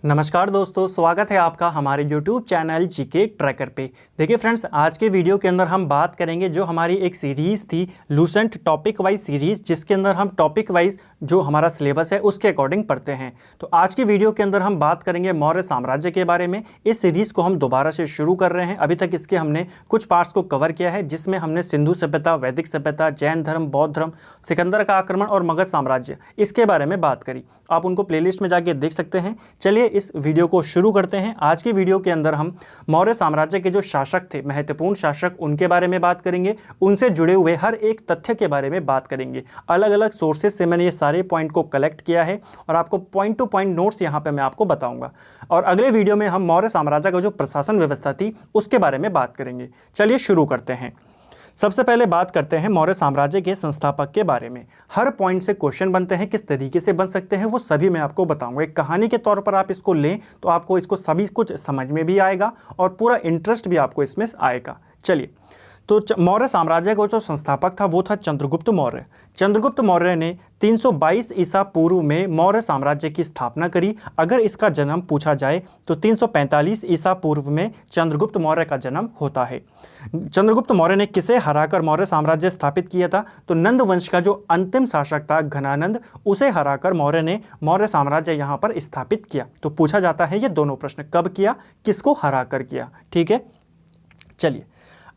नमस्कार दोस्तों, स्वागत है आपका हमारे YouTube चैनल जीके ट्रैकर पे। देखिए फ्रेंड्स, आज के वीडियो के अंदर हम बात करेंगे जो हमारी एक सीरीज़ थी लूसेंट टॉपिक वाइज सीरीज़, जिसके अंदर हम टॉपिक वाइज जो हमारा सिलेबस है उसके अकॉर्डिंग पढ़ते हैं। तो आज की वीडियो के अंदर हम बात करेंगे मौर्य साम्राज्य के बारे में। इस सीरीज़ को हम दोबारा से शुरू कर रहे हैं। अभी तक इसके हमने कुछ पार्ट्स को कवर किया है, जिसमें हमने सिंधु सभ्यता, वैदिक सभ्यता, जैन धर्म, बौद्ध धर्म, सिकंदर का आक्रमण और मगध साम्राज्य, इसके बारे में बात करी। आप उनको प्लेलिस्ट में जाके देख सकते हैं। चलिए इस वीडियो को शुरू करते हैं। आज की वीडियो के अंदर हम मौर्य साम्राज्य के जो शासक थे, महत्वपूर्ण शासक, उनके बारे में बात करेंगे। उनसे जुड़े हुए हर एक तथ्य के बारे में बात करेंगे। अलग अलग सोर्सेज से मैंने ये सारे पॉइंट को कलेक्ट किया है और आपको पॉइंट टू पॉइंट नोट्स यहाँ पे मैं आपको बताऊंगा। और अगले वीडियो में हम मौर्य साम्राज्य का जो प्रशासन व्यवस्था थी उसके बारे में बात करेंगे। चलिए शुरू करते हैं। सबसे पहले बात करते हैं मौर्य साम्राज्य के संस्थापक के बारे में। हर पॉइंट से क्वेश्चन बनते हैं, किस तरीके से बन सकते हैं वो सभी मैं आपको बताऊंगा। एक कहानी के तौर पर आप इसको लें तो आपको इसको सभी कुछ समझ में भी आएगा और पूरा इंटरेस्ट भी आपको इसमें आएगा। चलिए, तो मौर्य साम्राज्य का जो संस्थापक था वो था चंद्रगुप्त मौर्य। चंद्रगुप्त मौर्य ने 322 ईसा पूर्व में मौर्य साम्राज्य की स्थापना करी। अगर इसका जन्म पूछा जाए तो 345 ईसा पूर्व में चंद्रगुप्त मौर्य का जन्म होता है। चंद्रगुप्त मौर्य ने किसे हराकर मौर्य साम्राज्य स्थापित किया था? तो नंद वंश का जो अंतिम शासक था घनानंद, उसे हराकर मौर्य ने मौर्य साम्राज्य यहाँ पर स्थापित किया। तो पूछा जाता है ये दोनों प्रश्न, कब किया, किसको हराकर किया। ठीक है, चलिए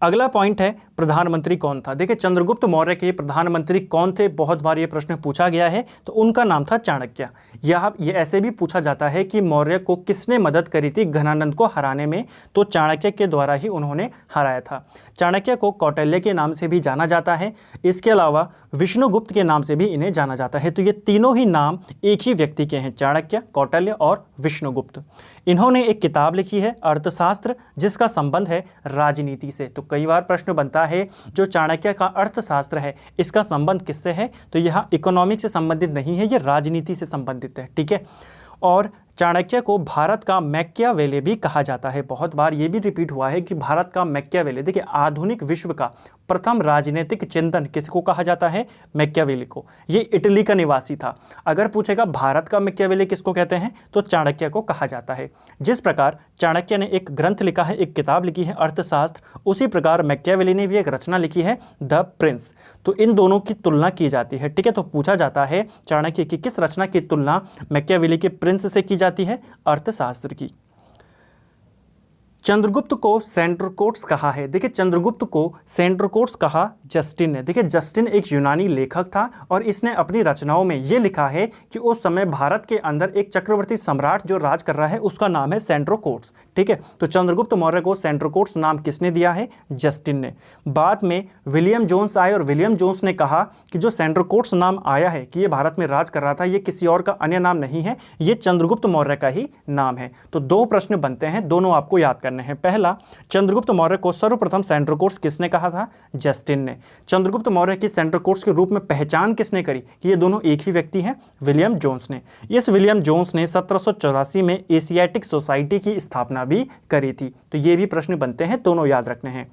अगला पॉइंट है प्रधानमंत्री कौन था। देखिए चंद्रगुप्त मौर्य के प्रधानमंत्री कौन थे, बहुत बार ये प्रश्न पूछा गया है। तो उनका नाम था चाणक्य। ये ऐसे भी पूछा जाता है कि मौर्य को किसने मदद करी थी घनानंद को हराने में? तो चाणक्य के द्वारा ही उन्होंने हराया था। चाणक्य को कौटिल्य के नाम से भी जाना जाता है। इसके अलावा विष्णुगुप्त के नाम से भी इन्हें जाना जाता है। तो ये तीनों ही नाम एक ही व्यक्ति के हैं, चाणक्य, कौटिल्य और विष्णुगुप्त। इन्होंने एक किताब लिखी है अर्थशास्त्र, जिसका संबंध है राजनीति से। तो कई बार प्रश्न बनता है जो चाणक्य का अर्थशास्त्र है इसका संबंध किससे है? तो यह इकोनॉमिक से संबंधित नहीं है, यह राजनीति से संबंधित है। ठीक है, और चाणक्य को भारत का मैकियावेली भी कहा जाता है। बहुत बार ये भी रिपीट हुआ है कि भारत का मैकियावेली। देखिए आधुनिक विश्व का प्रथम राजनीतिक चिंतन किसको कहा जाता है? मैकियावेली को। ये इटली का निवासी था। अगर पूछेगा भारत का मैकियावेली किसको कहते हैं, तो चाणक्य को कहा जाता है। जिस प्रकार चाणक्य ने एक ग्रंथ लिखा है, एक किताब लिखी है अर्थशास्त्र, उसी प्रकार मैकियावेली ने भी एक रचना लिखी है द प्रिंस। तो इन दोनों की तुलना की जाती है। ठीक है, तो पूछा जाता है चाणक्य की किस रचना की तुलना मैकियावेली के प्रिंस से की जाती है? अर्थशास्त्र की। चंद्रगुप्त को सेंड्रोकोट्स कहा है। देखिए चंद्रगुप्त को सेंड्रोकोट्स कहा जस्टिन ने। देखिए जस्टिन एक यूनानी लेखक था और इसने अपनी रचनाओं में ये लिखा है कि उस समय भारत के अंदर एक चक्रवर्ती सम्राट जो राज कर रहा है उसका नाम है सेंड्रोकोट्स। ठीक है, तो चंद्रगुप्त मौर्य को सेंड्रोकोट्स नाम किसने दिया है? जस्टिन ने। बाद में विलियम जोन्स आए और विलियम जोन्स ने कहा कि जो सेंड्रोकोट्स नाम आया है कि ये भारत में राज कर रहा था, ये किसी और का अन्य नाम नहीं है, ये चंद्रगुप्त मौर्य का ही नाम है। तो दो प्रश्न बनते हैं, दोनों आपको याद करने हैं। पहला, चंद्रगुप्त मौर्य को सर्वप्रथम सेंड्रोकोट्स किसने कहा था? जस्टिन ने। चंद्रगुप्त मौर्य की सेंड्रोकोट्स के रूप में पहचान किसने करी कि ये दोनों एक ही व्यक्ति हैं? विलियम जोन्स ने। इस विलियम जोन्स ने 1784 में एशियाटिक सोसाइटी की स्थापना भी करी थी। तो ये भी प्रश्न बनते हैं, दोनों याद रखने हैं।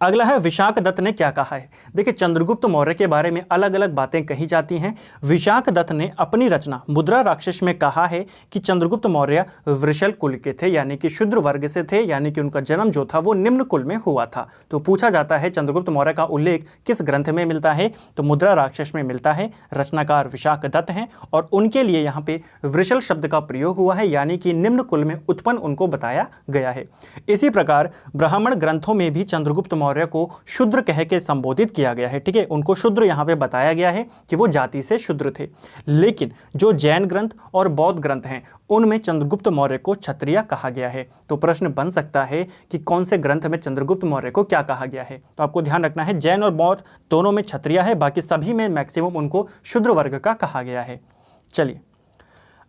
अगला है विशाखदत्त ने क्या कहा है। देखिए चंद्रगुप्त मौर्य के बारे में अलग अलग बातें कही जाती हैं। विशाखदत्त ने अपनी रचना मुद्रा राक्षस में कहा है कि चंद्रगुप्त मौर्य वृषल कुल के थे, यानी कि शूद्र वर्ग से थे, यानी कि उनका जन्म जो था वो निम्न कुल में हुआ था। तो पूछा जाता है चंद्रगुप्त मौर्य का उल्लेख किस ग्रंथ में मिलता है? तो मुद्रा राक्षस में मिलता है। रचनाकार विशाखदत्त हैं और उनके लिए यहाँ पे वृषल शब्द का प्रयोग हुआ है, यानी कि निम्न कुल में उत्पन्न उनको बताया गया है। इसी प्रकार ब्राह्मण ग्रंथों में भी चंद्रगुप्त मौर्य को शूद्र कह के संबोधित किया गया है। ठीक है, उनको शूद्र यहां पे बताया गया है कि वो जाति से शूद्र थे। लेकिन जो जैन ग्रंथ और बौद्ध ग्रंथ हैं उनमें चंद्रगुप्त मौर्य को क्षत्रिय कहा गया है। तो प्रश्न बन सकता है कि कौन से ग्रंथ में चंद्रगुप्त मौर्य को क्या कहा गया है? तो आपको ध्यान रखना है जैन और बौद्ध दोनों में क्षत्रिय है, बाकी सभी में मैक्सिमम उनको शूद्र वर्ग का कहा गया है। चलिए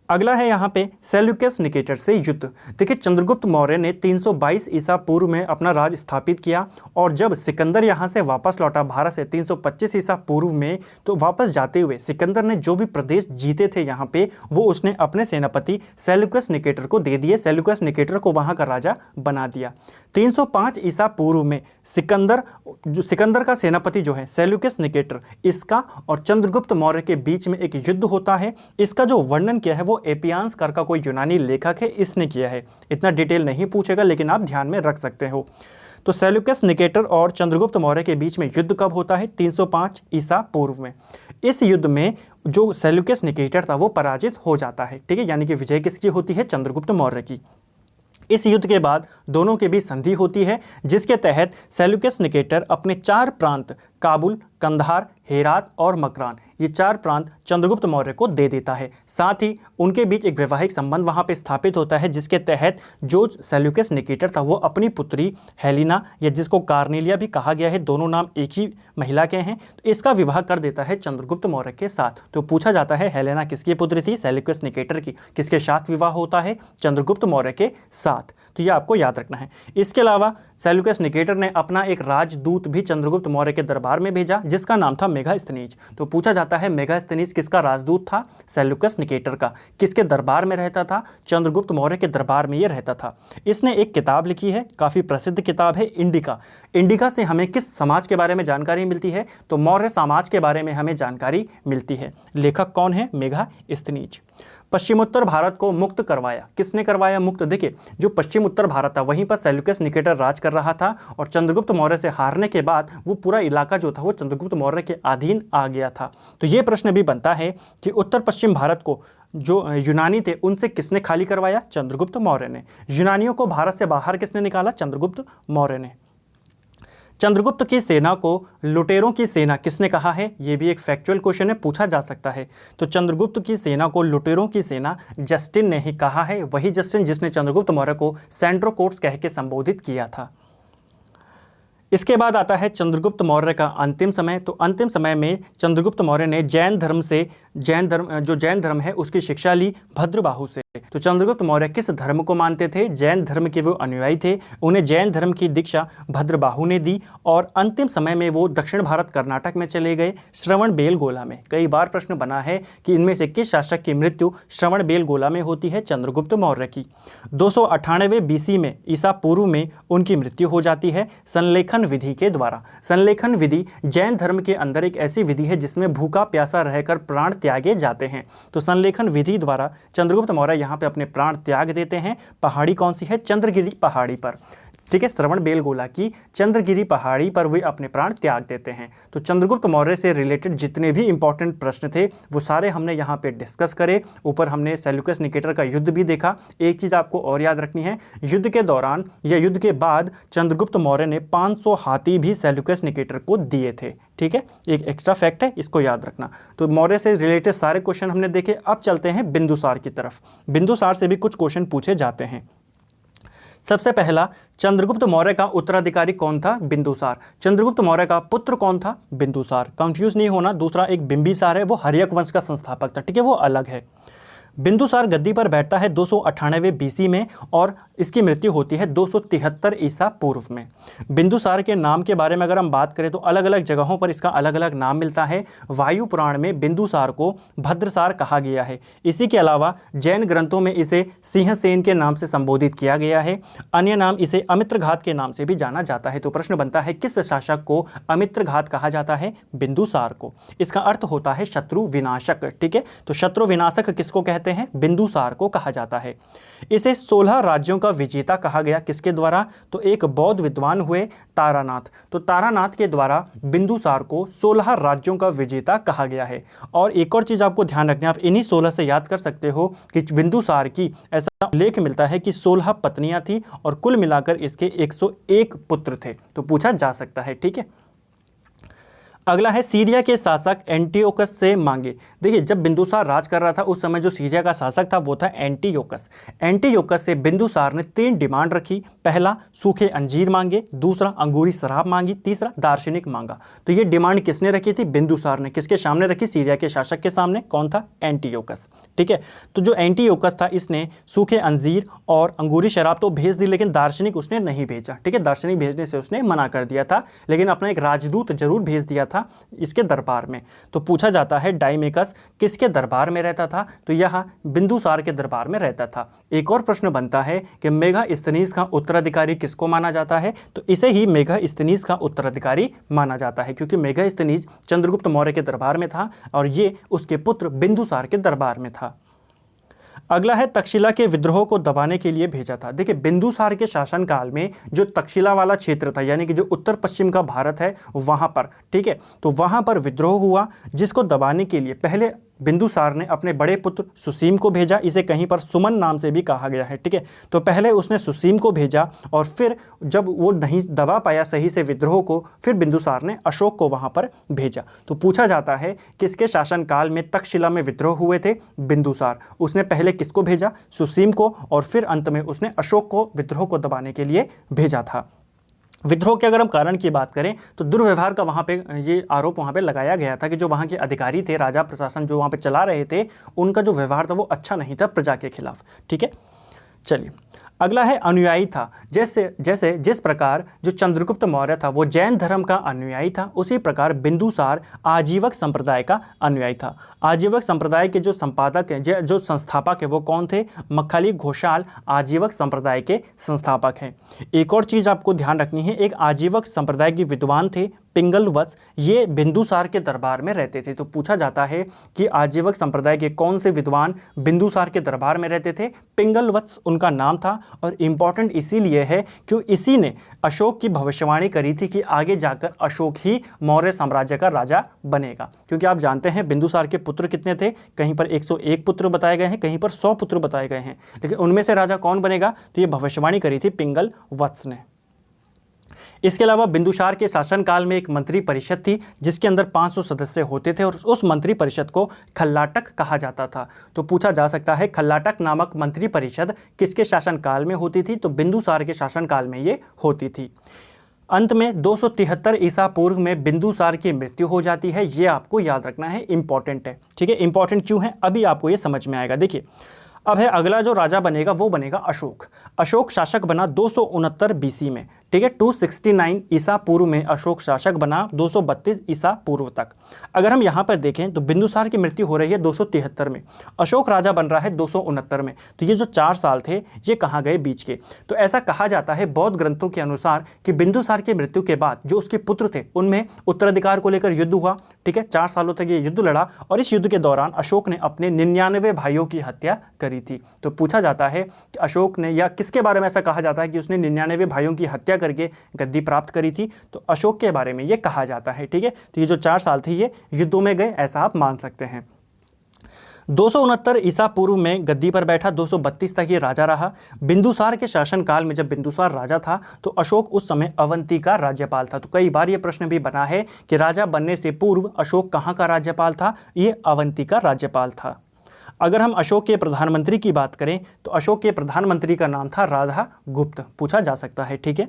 अगला है यहाँ पे सेल्यूकस निकेटर से युद्ध। देखिए चंद्रगुप्त मौर्य ने 322 ईसा पूर्व में अपना राज स्थापित किया और जब सिकंदर यहाँ से वापस लौटा भारत से 325 ईसा पूर्व में, तो वापस जाते हुए सिकंदर ने जो भी प्रदेश जीते थे यहाँ पे वो उसने अपने सेनापति सेल्यूकस निकेटर को दे दिए। सेल्यूकस निकेटर को वहाँ का राजा बना दिया। 305 ईसा पूर्व में सिकंदर का सेनापति जो है सेल्यूकस निकेटर, इसका और चंद्रगुप्त मौर्य के बीच में एक युद्ध होता है। इसका जो वर्णन किया है वो एपियान्स कर का कोई यूनानी लेखक है, इसने किया है। इतना डिटेल नहीं पूछेगा लेकिन आप ध्यान में रख सकते हो। तो सेल्यूकस निकेटर और चंद्रगुप्त मौर्य के बीच में युद्ध कब होता है? 305 ईसा पूर्व में। इस युद्ध में जो सेल्यूकस निकेटर था वो पराजित हो जाता है, ठीक है, यानी कि विजय किसकी होती है? चंद्रगुप्त मौर्य की। इस युद्ध के बाद दोनों के बीच संधि होती है, जिसके तहत सेल्यूकस निकेटर अपने 4 प्रांत काबुल, कंधार, हेरात और मकरान, ये 4 प्रांत चंद्रगुप्त मौर्य को दे देता है। साथ ही उनके बीच एक वैवाहिक संबंध वहां पे स्थापित होता है, जिसके तहत जो सेल्यूकस निकेटर था वो अपनी पुत्री हेलिना, या जिसको कार्नेलिया भी कहा गया है, दोनों नाम एक ही महिला के हैं, तो इसका विवाह कर देता है चंद्रगुप्त मौर्य के साथ। तो पूछा जाता है हेलेना किसकी पुत्री थी? सेल्यूकस निकेटर की। किसके साथ विवाह होता है? चंद्रगुप्त मौर्य के साथ। तो ये आपको याद रखना है। इसके अलावा सेल्यूकस निकेटर ने अपना एक राजदूत भी चंद्रगुप्त मौर्य के दरबार में भेजा, जिसका नाम था मेगास्थनीज। तो पूछा जाता है मेगास्थनीज किसका राजदूत था? सेल्यूकस निकेटर का। किसके दरबार में रहता था? चंद्रगुप्त मौर्य के दरबार में ये रहता था। इसने एक किताब लिखी है, काफ़ी प्रसिद्ध किताब है, इंडिका। इंडिका से हमें किस समाज के बारे में जानकारी मिलती है? तो मौर्य समाज के बारे में हमें जानकारी मिलती है। लेखक कौन है? मेगास्थनीज। पश्चिमोत्तर भारत को मुक्त करवाया, किसने करवाया मुक्त? देखिए, जो पश्चिम उत्तर भारत था वहीं पर सेल्यूकस निकेटर राज कर रहा था, और चंद्रगुप्त मौर्य से हारने के बाद वो पूरा इलाका जो था वो चंद्रगुप्त मौर्य के अधीन आ गया था। तो ये प्रश्न भी बनता है कि उत्तर पश्चिम भारत को जो यूनानी थे उनसे किसने खाली करवाया? चंद्रगुप्त मौर्य ने। यूनानियों को भारत से बाहर किसने निकाला? चंद्रगुप्त मौर्य ने। चंद्रगुप्त की सेना को लुटेरों की सेना किसने कहा है? ये भी एक फैक्चुअल क्वेश्चन है, पूछा जा सकता है। तो चंद्रगुप्त की सेना को लुटेरों की सेना जस्टिन ने ही कहा है, वही जस्टिन जिसने चंद्रगुप्त मौर्य को सैंड्रोकोट्स कह के संबोधित किया था। इसके बाद आता है चंद्रगुप्त मौर्य का अंतिम समय। तो अंतिम समय में चंद्रगुप्त मौर्य ने जैन धर्म है उसकी शिक्षा ली भद्रबाहु से। तो चंद्रगुप्त मौर्य किस धर्म को मानते थे? जैन धर्म के वो अनुयायी थे। उन्हें जैन धर्म की दीक्षा भद्रबाहु ने दी, और अंतिम समय में वो दक्षिण भारत कर्नाटक में चले गए, श्रवणबेलगोला में। कई बार प्रश्न बना है कि इनमें से किस शासक की मृत्यु श्रवणबेलगोला में होती है? चंद्रगुप्त मौर्य की। 298 BC में, ईसा पूर्व में उनकी मृत्यु हो जाती है संलेखन विधि के द्वारा। संलेखन विधि जैन धर्म के अंदर एक ऐसी विधि है जिसमें भूखा प्यासा रहकर प्राण त्यागे जाते हैं। तो संलेखन विधि द्वारा चंद्रगुप्त मौर्य यहाँ पे अपने प्राण त्याग देते हैं। पहाड़ी कौन सी है? चंद्रगिरी पहाड़ी पर, ठीक है, श्रवणबेलगोला की चंद्रगिरी पहाड़ी पर वे अपने प्राण त्याग देते हैं। तो चंद्रगुप्त मौर्य से रिलेटेड जितने भी इंपॉर्टेंट प्रश्न थे वो सारे हमने यहाँ पे डिस्कस करे। ऊपर हमने सेल्यूकस निकेटर का युद्ध भी देखा। एक चीज़ आपको और याद रखनी है, युद्ध के दौरान या युद्ध के बाद चंद्रगुप्त मौर्य ने 500 हाथी भी सेल्यूकस निकेटर को दिए थे, ठीक है, एक एक्स्ट्रा फैक्ट है, इसको याद रखना। तो मौर्य से रिलेटेड सारे क्वेश्चन हमने देखे। अब चलते हैं बिंदुसार की तरफ। बिंदुसार से भी कुछ क्वेश्चन पूछे जाते हैं। सबसे पहला, चंद्रगुप्त मौर्य का उत्तराधिकारी कौन था? बिंदुसार। चंद्रगुप्त मौर्य का पुत्र कौन था? बिंदुसार। कंफ्यूज नहीं होना। दूसरा एक बिंबिसार है, वो हर्यक वंश का संस्थापक था, ठीक है, वो अलग है। बिंदुसार गद्दी पर बैठता है 298 BC में, और इसकी मृत्यु होती है 273 ईसा पूर्व में। बिंदुसार के नाम के बारे में अगर हम बात करें तो अलग अलग जगहों पर इसका अलग अलग नाम मिलता है। वायु पुराण में बिंदुसार को भद्रसार कहा गया है। इसी के अलावा जैन ग्रंथों में इसे सिंहसेन के नाम से संबोधित किया गया है। अन्य नाम इसे अमित्रघात के नाम से भी जाना जाता है। तो प्रश्न बनता है किस शासक को अमित्रघात कहा जाता है? बिंदुसार को। इसका अर्थ होता है शत्रु विनाशक, ठीक है। तो शत्रु विनाशक किसको कहते हैं? बिंदुसार को कहा जाता है। इसे 16 राज्यों का विजेता कहा गया, किसके द्वारा? तो एक बौद्ध विद्वान हुए तारानाथ। तो तारानाथ के द्वारा बिंदुसार को 16 राज्यों का विजेता कहा गया है। और एक और चीज आपको ध्यान रखनी है, आप इन्हीं 16 से याद कर सकते हो कि बिंदुसार की ऐसा उल्लेख मिलता है कि 16 पत्नियां थी और कुल मिलाकर इसके 101 पुत्र थे। तो पूछा जा सकता है, ठीक है। अगला है सीरिया के शासक एंटियोकस से मांगे। देखिए, जब बिंदुसार राज कर रहा था उस समय जो सीरिया का शासक था वो था एंटियोकस। एंटियोकस से बिंदुसार ने 3 डिमांड रखी। पहला, सूखे अंजीर मांगे। दूसरा, अंगूरी शराब मांगी। तीसरा, दार्शनिक मांगा। तो ये डिमांड किसने रखी थी? बिंदुसार ने। किसके सामने रखी? सीरिया के शासक के सामने। कौन था? एंटियोकस, ठीक है। तो जो एंटियोकस था इसने सूखे अंजीर और अंगूरी शराब तो भेज दी, लेकिन दार्शनिक उसने नहीं भेजा, ठीक है। दार्शनिक भेजने से उसने मना कर दिया था, लेकिन अपना एक राजदूत जरूर भेज दिया था इसके दरबार में। तो पूछा जाता है डाइमेकस किसके दरबार में रहता था? तो यह बिंदुसार के दरबार में रहता था। एक और प्रश्न बनता है कि मेगास्थनीज का उत्तराधिकारी किसको माना जाता है? तो इसे ही मेगास्थनीज का उत्तराधिकारी माना जाता है, क्योंकि मेगास्थनीज चंद्रगुप्त मौर्य के दरबार में था और ये उसके पुत्र बिंदुसार के दरबार में था। अगला है तक्षशिला के विद्रोह को दबाने के लिए भेजा था। देखिए बिंदुसार के शासनकाल में जो तक्षशिला वाला क्षेत्र था, यानी कि जो उत्तर पश्चिम का भारत है वहां पर, ठीक है, तो वहां पर विद्रोह हुआ, जिसको दबाने के लिए पहले बिंदुसार ने अपने बड़े पुत्र सुसीम को भेजा। इसे कहीं पर सुमन नाम से भी कहा गया है, ठीक है। तो पहले उसने सुसीम को भेजा और फिर जब वो नहीं दबा पाया सही से विद्रोह को, फिर बिंदुसार ने अशोक को वहां पर भेजा। तो पूछा जाता है किसके शासनकाल में तक्षशिला में विद्रोह हुए थे? बिंदुसार। उसने पहले किसको भेजा? सुसीम को, और फिर अंत में उसने अशोक को विद्रोह को दबाने के लिए भेजा था। विद्रोह के अगर हम कारण की बात करें तो दुर्व्यवहार का वहाँ पे ये आरोप वहाँ पे लगाया गया था कि जो वहाँ के अधिकारी थे, राजा प्रशासन जो वहाँ पे चला रहे थे, उनका जो व्यवहार था वो अच्छा नहीं था प्रजा के खिलाफ, ठीक है। चलिए अगला है अनुयायी था। जैसे जिस प्रकार जो चंद्रगुप्त मौर्य था वो जैन धर्म का अनुयायी था, उसी प्रकार बिंदुसार आजीवक संप्रदाय का अनुयायी था। आजीवक संप्रदाय के जो संपादक हैं, जो संस्थापक है, वो कौन थे? मक्खली घोषाल आजीवक संप्रदाय के संस्थापक हैं। एक और चीज़ आपको ध्यान रखनी है, एक आजीवक संप्रदाय के विद्वान थे पिंगल वत्स, ये बिंदुसार के दरबार में रहते थे। तो पूछा जाता है कि आजीवक संप्रदाय के कौन से विद्वान बिंदुसार के दरबार में रहते थे? पिंगल वत्स उनका नाम था। और इम्पॉर्टेंट इसीलिए है क्यों इसी ने अशोक की भविष्यवाणी करी थी कि आगे जाकर अशोक ही मौर्य साम्राज्य का राजा बनेगा। क्योंकि आप जानते हैं बिंदुसार के पुत्र कितने थे? कहीं पर 101 पुत्र बताए गए हैं, कहीं पर 100 पुत्र बताए गए हैं, लेकिन उनमें से राजा कौन बनेगा? तो ये भविष्यवाणी करी थी पिंगल वत्स ने। इसके अलावा बिंदुसार के शासनकाल में एक मंत्री परिषद थी जिसके अंदर 500 सदस्य होते थे और उस मंत्री परिषद को खल्लाटक कहा जाता था। तो पूछा जा सकता है खल्लाटक नामक मंत्री परिषद किसके शासनकाल में होती थी? तो बिंदुसार के शासनकाल में ये होती थी। अंत में 273 ईसा पूर्व में बिंदुसार की मृत्यु हो जाती है। ये आपको याद रखना है, इंपॉर्टेंट है, ठीक है। इंपॉर्टेंट क्यों है अभी आपको ये समझ में आएगा। देखिए अब है अगला जो राजा बनेगा वो बनेगा अशोक। अशोक शासक बना 269 बीसी में, ठीक है। 269 ईसा पूर्व में अशोक शासक बना 232 ईसा पूर्व तक। अगर हम यहाँ पर देखें तो बिंदुसार की मृत्यु हो रही है 273 में, अशोक राजा बन रहा है 269 में। तो ये जो 4 साल थे ये कहाँ गए? बीच के। तो ऐसा कहा जाता है बौद्ध ग्रंथों के अनुसार कि बिंदुसार की मृत्यु के बाद जो उसके पुत्र थे उनमें उत्तराधिकार को लेकर युद्ध हुआ, ठीक है। 4 सालों तक ये युद्ध लड़ा और इस युद्ध के दौरान अशोक ने अपने 99 भाइयों की हत्या करी थी। तो पूछा जाता है कि अशोक ने, या किसके बारे में ऐसा कहा जाता है कि उसने 99 भाइयों की हत्या करके गद्दी प्राप्त करी थी? तो अशोक के बारे में ये कहा जाता है, ठीक है। तो ये जो 4 साल थे ये युद्धों में गए, ऐसा आप मान सकते हैं। 269 ईसा पूर्व में गद्दी पर बैठा, 232 तक ये राजा रहा। बिंदुसार के शासनकाल में जब बिंदुसार राजा था तो अशोक उस समय अवंती का राज्यपाल था। तो कई बार ये प्रश्न भी बना है कि राजा बनने से पूर्व अशोक कहाँ का राज्यपाल था? ये अवंती का राज्यपाल था। अगर हम अशोक के प्रधानमंत्री की बात करें तो अशोक के प्रधानमंत्री का नाम था राधा गुप्त, पूछा जा सकता है, ठीक है।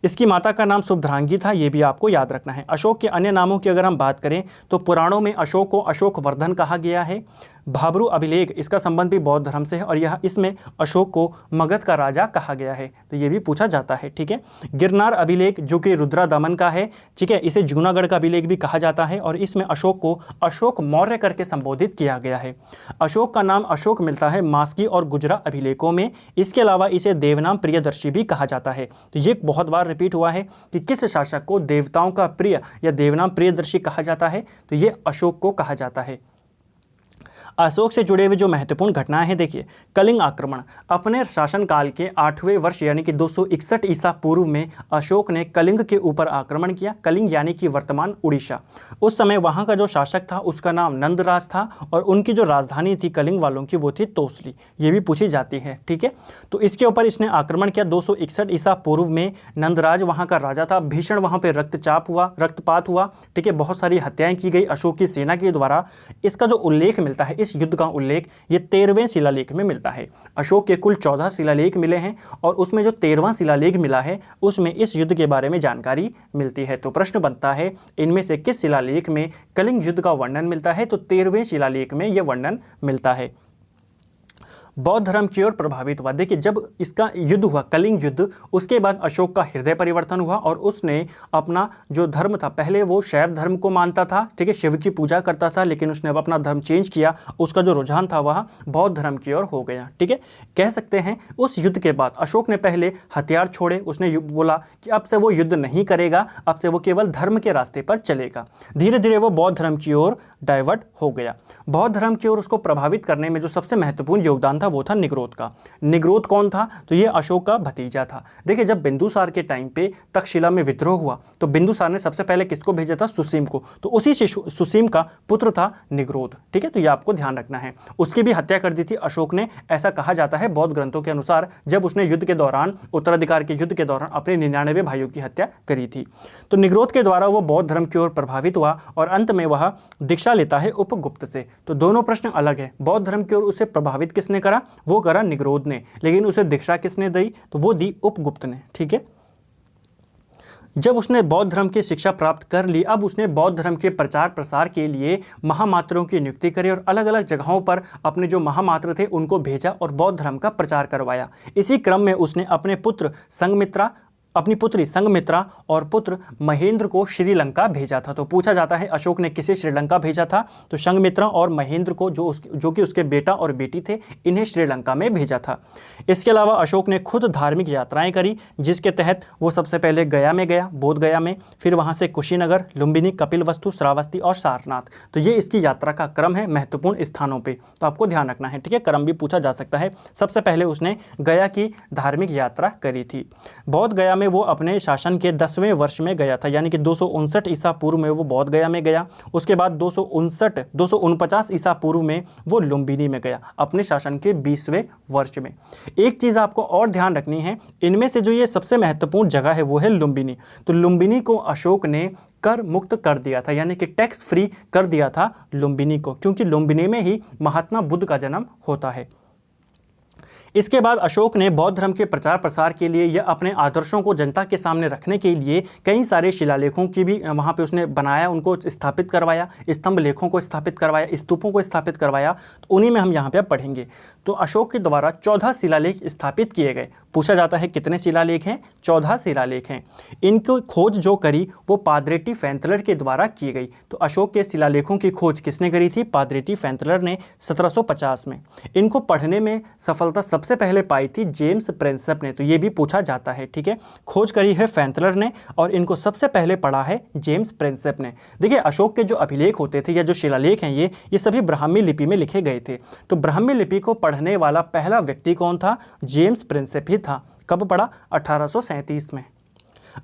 इसकी माता का नाम शुभध्रांगी था, ये भी आपको याद रखना है। अशोक के अन्य नामों की अगर हम बात करें तो पुराणों में अशोक को अशोक वर्धन कहा गया है। भाब्रू अभिलेख, इसका संबंध भी बौद्ध धर्म से है और यह इसमें अशोक को मगध का राजा कहा गया है, तो ये भी पूछा जाता है, ठीक है। गिरनार अभिलेख जो कि रुद्रा दमन का है, ठीक है, इसे जूनागढ़ का अभिलेख भी कहा जाता है और इसमें अशोक को अशोक मौर्य करके संबोधित किया गया है। अशोक का नाम अशोक मिलता है मास्की और गुजरा अभिलेखों में। इसके अलावा इसे देवनाम प्रियदर्शी भी कहा जाता है। तो ये बहुत बार रिपीट हुआ है कि किस शासक को देवताओं का प्रिय या देवनाम प्रियदर्शी कहा जाता है? तो ये अशोक को कहा जाता है। अशोक से जुड़े हुए जो महत्वपूर्ण घटनाएं हैं, देखिए कलिंग आक्रमण। अपने शासनकाल के 8वें वर्ष यानी कि 261 ईसा पूर्व में अशोक ने कलिंग के ऊपर आक्रमण किया। कलिंग यानी कि वर्तमान उड़ीसा। उस समय वहां का जो शासक था उसका नाम नंदराज था और उनकी जो राजधानी थी कलिंग वालों की वो थी तोसली। ये भी पूछी जाती है, ठीक है। तो इसके ऊपर इसने आक्रमण किया 261 ईसा पूर्व में। नंदराज वहाँ का राजा था। भीषण वहाँ पर रक्तपात हुआ, ठीक है। बहुत सारी हत्याएं की गई अशोक की सेना के द्वारा। इसका जो उल्लेख मिलता है, इस युद्ध का उल्लेख, ये 13वें शिलालेख में मिलता है। अशोक के कुल 14 शिलालेख मिले हैं और उसमें जो 13वां शिलालेख मिला है उसमें इस युद्ध के बारे में जानकारी मिलती है। तो प्रश्न बनता है इनमें से किस शिलालेख में कलिंग युद्ध का वर्णन मिलता है? तो 13वें शिलालेख में यह वर्णन मिलता है। बौद्ध धर्म की ओर प्रभावित हुआ। देखिए जब इसका युद्ध हुआ कलिंग युद्ध, उसके बाद अशोक का हृदय परिवर्तन हुआ और उसने अपना जो धर्म था, पहले वो शैव धर्म को मानता था, ठीक है, शिव की पूजा करता था, लेकिन उसने अब अपना धर्म चेंज किया। उसका जो रुझान था वह बौद्ध धर्म की ओर हो गया, ठीक है। कह सकते हैं उस युद्ध के बाद अशोक ने पहले हथियार छोड़े। उसने बोला कि अब से वो युद्ध नहीं करेगा, अब से वो केवल धर्म के रास्ते पर चलेगा। धीरे धीरे वो बौद्ध धर्म की ओर डाइवर्ट हो गया। बौद्ध धर्म की ओर उसको प्रभावित करने में जो सबसे महत्वपूर्ण योगदान था वो था निग्रोध का। निग्रोध कौन था? तो ये अशोक का भतीजा था। देखिए जब बिंदुसार के टाइम पे तक्षशिला में विद्रोह हुआ तो बिंदुसार ने सबसे पहले किसको भेजा था? सुसीम को। तो उसी सुसीम का पुत्र था निग्रोध। ठीक है, तो ये आपको ध्यान रखना है। उसकी भी हत्या कर दी थी अशोक ने, ऐसा कहा जाता है बौद्ध ग्रंथों के अनुसार, जब उसने युद्ध के दौरान, उत्तराधिकार के युद्ध के दौरान अपने 99 भाइयों की हत्या करी थी। तो निग्रोध के द्वारा वो बौद्ध धर्म की ओर प्रभावित हुआ और अंत में वह दीक्षा लेता है उपगुप्त से। तो दोनों प्रश्न अलग है। बौद्ध धर्म की ओर उसे प्रभावित किसने करा? वो करा निग्रोध ने, लेकिन उसे दीक्षा किसने दी? तो वो दी उपगुप्त ने। ठीक है, जब उसने बौद्ध धर्म की शिक्षा प्राप्त कर ली, अब उसने बौद्ध धर्म के प्रचार प्रसार के लिए महामात्रों की नियुक्ति करी और अलग अलग जगहों पर अपने जो महामात्र थे उनको भेजा और बौद्ध धर्म का प्रचार करवाया। इसी क्रम में उसने अपने पुत्र संघमित्रा, अपनी पुत्री संघमित्रा और पुत्र महेंद्र को श्रीलंका भेजा था। तो पूछा जाता है अशोक ने किसे श्रीलंका भेजा था? तो संघमित्रा और महेंद्र को, जो कि उसके बेटा और बेटी थे, इन्हें श्रीलंका में भेजा था। इसके अलावा अशोक ने खुद धार्मिक यात्राएं करी, जिसके तहत वो सबसे पहले गया में गया, बोध गया में, फिर वहाँ से कुशीनगर, लुम्बिनी, कपिलवस्तु, श्रावस्ती और सारनाथ। तो ये इसकी यात्रा का क्रम है महत्वपूर्ण स्थानों पर, तो आपको ध्यान रखना है। ठीक है, क्रम भी पूछा जा सकता है। सबसे पहले उसने गया की धार्मिक यात्रा करी थी। बौद्ध गया में वो अपने शासन के 10वें वर्ष में गया था, यानी कि 259 ईसा पूर्व में वो बौद्ध गया में गया। उसके बाद 249 ईसा पूर्व में वो लुम्बिनी में गया अपने शासन के 20वें वर्ष में। एक चीज़ आपको और ध्यान रखनी है, इनमें से जो ये सबसे महत्वपूर्ण जगह है वो है लुम्बिनी। तो लुम्बिनी को अशोक ने कर मुक्त कर दिया था, यानी कि टैक्स फ्री कर दिया था लुम्बिनी को, क्योंकि लुम्बिनी में ही महात्मा बुद्ध का जन्म होता है। इसके बाद अशोक ने बौद्ध धर्म के प्रचार प्रसार के लिए या अपने आदर्शों को जनता के सामने रखने के लिए कई सारे शिलालेखों की भी वहाँ पे उसने बनाया, उनको स्थापित करवाया, स्तंभ लेखों को स्थापित करवाया, स्तूपों को स्थापित करवाया। तो उन्हीं में हम यहाँ पे पढ़ेंगे। तो अशोक के द्वारा 14 शिलालेख स्थापित किए गए। पूछा जाता है कितने शिलालेख हैं? 14 शिलालेख हैं। इनकी खोज जो करी वो पादरेटी फैंतलर के द्वारा की गई। तो अशोक के शिलालेखों की खोज किसने करी थी? पादरेटी फैंतलर ने 1750 में। इनको पढ़ने में सफलता सबसे पहले पाई थी जेम्स प्रिंसेप ने। तो ये भी पूछा जाता है। ठीक है, खोज करी है फैंतलर ने और इनको सबसे पहले पढ़ा है जेम्स प्रिंसेप ने। देखिए अशोक के जो अभिलेख होते थे या जो शिलालेख हैं ये सभी ब्राह्मी लिपि में लिखे गए थे। तो ब्राह्मी लिपि को पढ़ने वाला पहला व्यक्ति कौन था? जेम्स प्रिंसेप ही था। कब पढ़ा? 1837 में।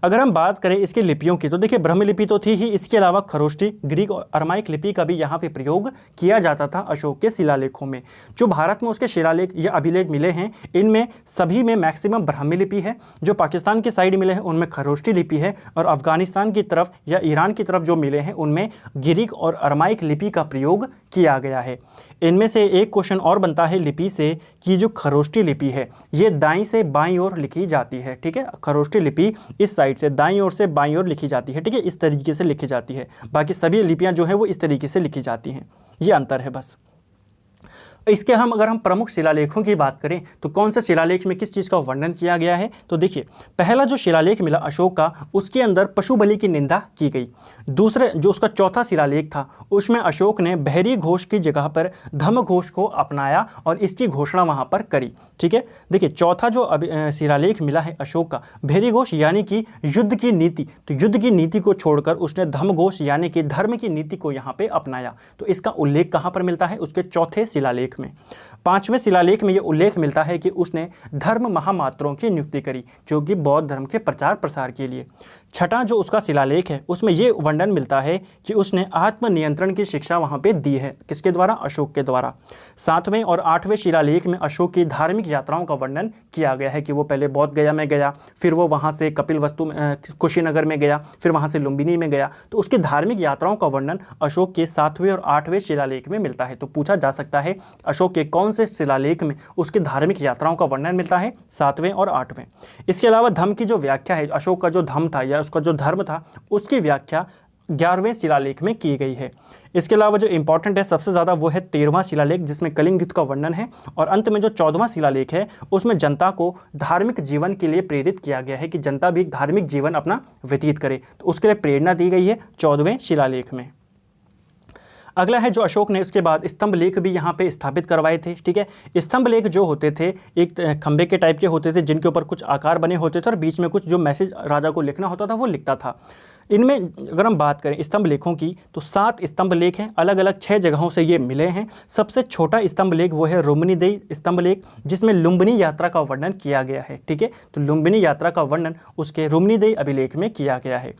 अगर हम बात करें इसकी लिपियों की तो देखिए ब्राह्मी लिपि तो थी ही, इसके अलावा खरोष्टी, ग्रीक और अरमाइक लिपि का भी यहाँ पे प्रयोग किया जाता था अशोक के शिलालेखों में। जो भारत में उसके शिलालेख या अभिलेख मिले हैं इनमें सभी में मैक्सिमम ब्राह्मी लिपि है। जो पाकिस्तान की साइड मिले हैं उनमें खरोष्टी लिपि है और अफगानिस्तान की तरफ या ईरान की तरफ जो मिले हैं उनमें ग्रीक और अरमाइक लिपि का प्रयोग किया गया है। इनमें से एक क्वेश्चन और बनता है लिपि से कि जो खरोष्टी लिपि है ये दाईं से बाईं ओर लिखी जाती है। ठीक है, खरोष्टी लिपि इस साइड से दाईं ओर से बाईं ओर लिखी जाती है। ठीक है, इस तरीके से लिखी जाती है। बाकी सभी लिपियां जो है वो इस तरीके से लिखी जाती हैं। ये अंतर है बस। इसके अगर हम प्रमुख शिलालेखों की बात करें तो कौन से शिलालेख में किस चीज़ का वर्णन किया गया है? तो देखिए पहला जो शिलालेख मिला अशोक का उसके अंदर पशु बलि की निंदा की गई। दूसरे जो उसका चौथा शिलालेख था उसमें अशोक ने बहरी घोष की जगह पर धम्म घोष को अपनाया और इसकी घोषणा वहाँ पर करी। ठीक है, देखिए चौथा जो शिलालेख मिला है अशोक का बहरी घोष यानी कि युद्ध की नीति, तो युद्ध की नीति को छोड़कर उसने धम्म घोष यानी कि धर्म की नीति को यहाँ पे अपनाया। तो इसका उल्लेख कहाँ पर मिलता है? उसके चौथे शिलालेख में। पांचवें शिलालेख में यह उल्लेख मिलता है कि उसने धर्म महामात्रों की नियुक्ति करी जो कि बौद्ध धर्म के प्रचार प्रसार के लिए। छठा जो उसका शिलालेख है उसमें यह वर्णन मिलता है कि उसने आत्मनियंत्रण की शिक्षा वहां पे दी है। किसके द्वारा? अशोक के द्वारा। सातवें और आठवें शिलालेख में अशोक की धार्मिक यात्राओं का वर्णन किया गया है कि वो पहले बौद्ध गया में गया, फिर वो वहां से कपिलवस्तु कुशीनगर में गया, फिर वहां से लुम्बिनी में गया। तो उसकी धार्मिक यात्राओं का वर्णन अशोक के 7वें और 8वें शिलालेख में मिलता है। तो पूछा जा सकता है अशोक के कौन से शिलालेख में उसकी धार्मिक यात्राओं का वर्णन मिलता है? 7वें और 8वें। इसके अलावा धम्म की जो व्याख्या है, अशोक का जो धम्म था या उसका जो धर्म था उसकी व्याख्या 11वें शिलालेख में की गई है। इसके अलावा जो इंपॉर्टेंट है सबसे ज़्यादा वो है 13वां शिलालेख जिसमें कलिंग युद्ध का वर्णन है। और अंत में जो 14वां शिलालेख है उसमें जनता को धार्मिक जीवन के लिए प्रेरित किया गया है कि जनता भी धार्मिक जीवन अपना व्यतीत करे, तो उसके लिए प्रेरणा दी गई है 14वें शिलालेख में। अगला है जो अशोक ने उसके बाद स्तंभ लेख भी यहाँ पे स्थापित करवाए थे। ठीक है, स्तंभ लेख जो होते थे एक खंबे के टाइप के होते थे जिनके ऊपर कुछ आकार बने होते थे और बीच में कुछ जो मैसेज राजा को लिखना होता था वो लिखता था। इनमें अगर हम बात करें स्तंभ लेखों की तो 7 स्तंभ लेख हैं, अलग अलग 6 जगहों से ये मिले हैं। सबसे छोटा स्तंभ लेख वो है रुम्बनीदेही स्तंभ लेख, जिसमें लुम्बिनी यात्रा का वर्णन किया गया है। ठीक है, तो लुम्बिनी यात्रा का वर्णन उसके रुम्बनीदेही अभिलेख में किया गया है।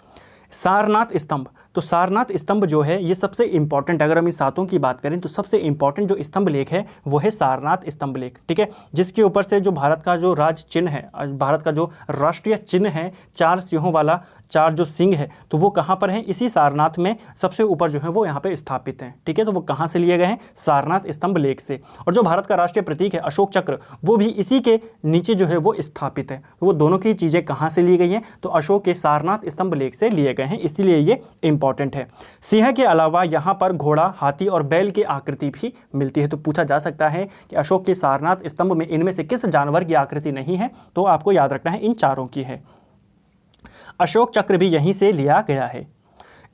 सारनाथ स्तंभ, तो सारनाथ स्तंभ जो है ये सबसे इंपॉर्टेंट, अगर हम इन 7 की बात करें तो सबसे इंपॉर्टेंट जो स्तंभ लेख है वो है सारनाथ स्तंभ लेख। ठीक है, जिसके ऊपर से जो भारत का जो राज चिन्ह है, भारत का जो राष्ट्रीय चिन्ह है 4 सिंहों वाला, 4 जो सिंह है, तो वो कहाँ पर है, इसी सारनाथ में सबसे ऊपर जो है वो यहाँ पे स्थापित है। ठीक है, तो वो कहाँ से लिए गए हैं, सारनाथ स्तंभ लेख से। और जो भारत का राष्ट्रीय प्रतीक है अशोक चक्र, वो भी इसी के नीचे जो है वो स्थापित है। तो वो दोनों की चीज़ें कहाँ से ली गई हैं, तो अशोक के सारनाथ स्तंभ लेख से लिए गए हैं, इसीलिए ये इंपॉर्टेंट है। सिंह के अलावा यहाँ पर घोड़ा, हाथी और बैल की आकृति भी मिलती है। तो पूछा जा सकता है कि अशोक के सारनाथ स्तंभ में इनमें से किस जानवर की आकृति नहीं है, तो आपको याद रखना है इन चारों की है। अशोक चक्र भी यहीं से लिया गया है।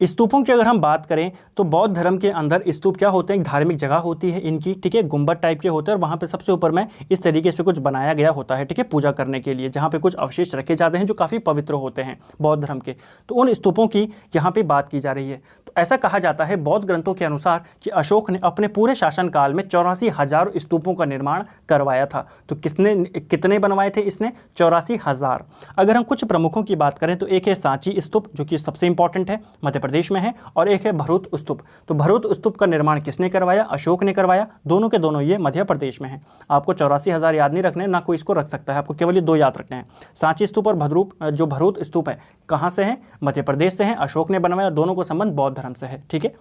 स्तूपों की अगर हम बात करें तो बौद्ध धर्म के अंदर स्तूप क्या होते हैं, धार्मिक जगह होती है इनकी। ठीक है, गुंबद टाइप के होते हैं और वहाँ पे सबसे ऊपर में इस तरीके से कुछ बनाया गया होता है। ठीक है, पूजा करने के लिए, जहाँ पे कुछ अवशेष रखे जाते हैं जो काफ़ी पवित्र होते हैं बौद्ध धर्म के। तो उन स्तूपों की यहाँ पे बात की जा रही है। तो ऐसा कहा जाता है बौद्ध ग्रंथों के अनुसार कि अशोक ने अपने पूरे शासनकाल में 84,000 स्तूपों का निर्माण करवाया था। तो कितने बनवाए थे इसने, 84,000। अगर हम कुछ प्रमुखों की बात करें तो एक है सांची स्तूप, जो कि सबसे इंपॉर्टेंट है, मध्य प्रदेश में है, और एक है भरूच स्तूप। तो भरूच स्तूप का निर्माण किसने करवाया, अशोक ने करवाया। दोनों के दोनों ये मध्य प्रदेश में है। आपको 84,000 याद नहीं रखने, ना कोई इसको रख सकता है, आपको केवल ये 2 याद रखने हैं। सांची स्तूप और भरूच स्तूप है, कहाँ से है, मध्य प्रदेश से है, अशोक ने बनवाया। दोनों को संबंध बौद्ध धर्म से है। ठीक है,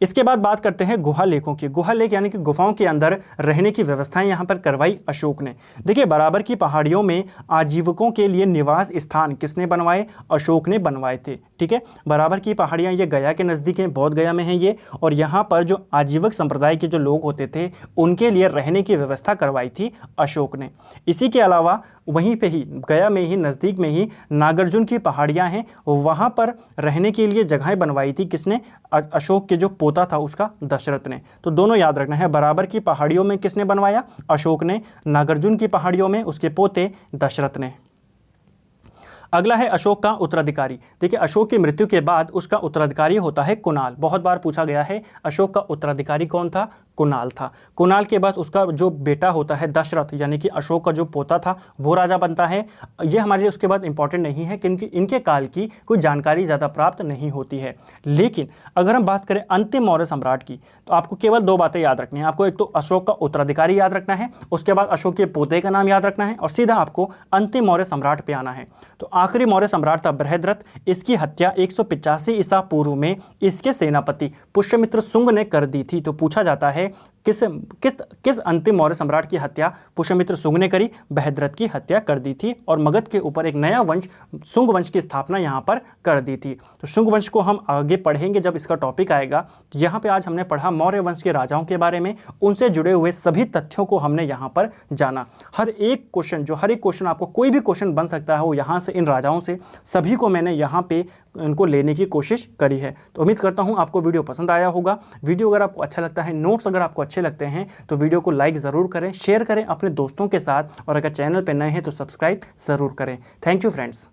इसके बाद बात करते हैं गुहा लेखों की। गुहा लेख यानी कि गुफाओं के अंदर रहने की व्यवस्थाएं यहाँ पर करवाई अशोक ने। देखिए, बराबर की पहाड़ियों में आजीविकों के लिए निवास स्थान किसने बनवाए, अशोक ने बनवाए थे। ठीक है, बराबर की पहाड़ियाँ ये गया के नज़दीक हैं, बोध गया में हैं ये, और यहाँ पर जो आजीविक संप्रदाय के जो लोग होते थे उनके लिए रहने की व्यवस्था करवाई थी अशोक ने। इसी के अलावा वहीं पे ही गया में ही नज़दीक में ही नागार्जुन की पहाड़ियाँ हैं, वहाँ पर रहने के लिए जगहें बनवाई थी किसने, अशोक के जो पोता था उसका, दशरथ ने। तो दोनों याद रखना है, बराबर की पहाड़ियों में किसने बनवाया, अशोक ने, नागार्जुन की पहाड़ियों में उसके पोते दशरथ ने। अगला है अशोक का उत्तराधिकारी। देखिए, अशोक की मृत्यु के बाद उसका उत्तराधिकारी होता है कुणाल। बहुत बार पूछा गया है अशोक का उत्तराधिकारी कौन था, कुणाल था। कुणाल के बाद उसका जो बेटा होता है दशरथ, यानी कि अशोक का जो पोता था वो राजा बनता है। ये हमारे लिए उसके बाद इंपॉर्टेंट नहीं है क्योंकि इनके काल की कोई जानकारी ज़्यादा प्राप्त नहीं होती है। लेकिन अगर हम बात करें अंतिम मौर्य सम्राट की तो आपको केवल 2 बातें याद रखनी है। आपको एक तो अशोक का उत्तराधिकारी याद रखना है, उसके बाद अशोक के पोते का नाम याद रखना है, और सीधा आपको अंतिम मौर्य सम्राट पे आना है। तो आखिरी मौर्य सम्राट था बृहद्रथ। इसकी हत्या 185 ईसा पूर्व में इसके सेनापति पुष्यमित्र शुंग ने कर दी थी। तो पूछा जाता है किस अंतिम मौर्य सम्राट की हत्या पुष्यमित्र शुंग ने करी, बृहद्रथ की हत्या कर दी थी, और मगध के ऊपर एक नया वंश शुंग वंश की स्थापना यहाँ पर कर दी थी। तो शुंग वंश को हम आगे पढ़ेंगे जब इसका टॉपिक आएगा। तो यहाँ पे आज हमने पढ़ा मौर्य वंश के राजाओं के बारे में, उनसे जुड़े हुए सभी तथ्यों को हमने यहाँ पर जाना। हर एक क्वेश्चन आपको कोई भी क्वेश्चन बन सकता है वो यहाँ से, इन राजाओं से, सभी को मैंने यहाँ पे इनको लेने की कोशिश करी है। तो उम्मीद करता हूँ आपको वीडियो पसंद आया होगा। वीडियो अगर आपको अच्छा लगता है, नोट्स अगर आपको अच्छे लगते हैं तो वीडियो को लाइक ज़रूर करें, शेयर करें अपने दोस्तों के साथ, और अगर चैनल पर नए हैं तो सब्सक्राइब ज़रूर करें। Thank you friends.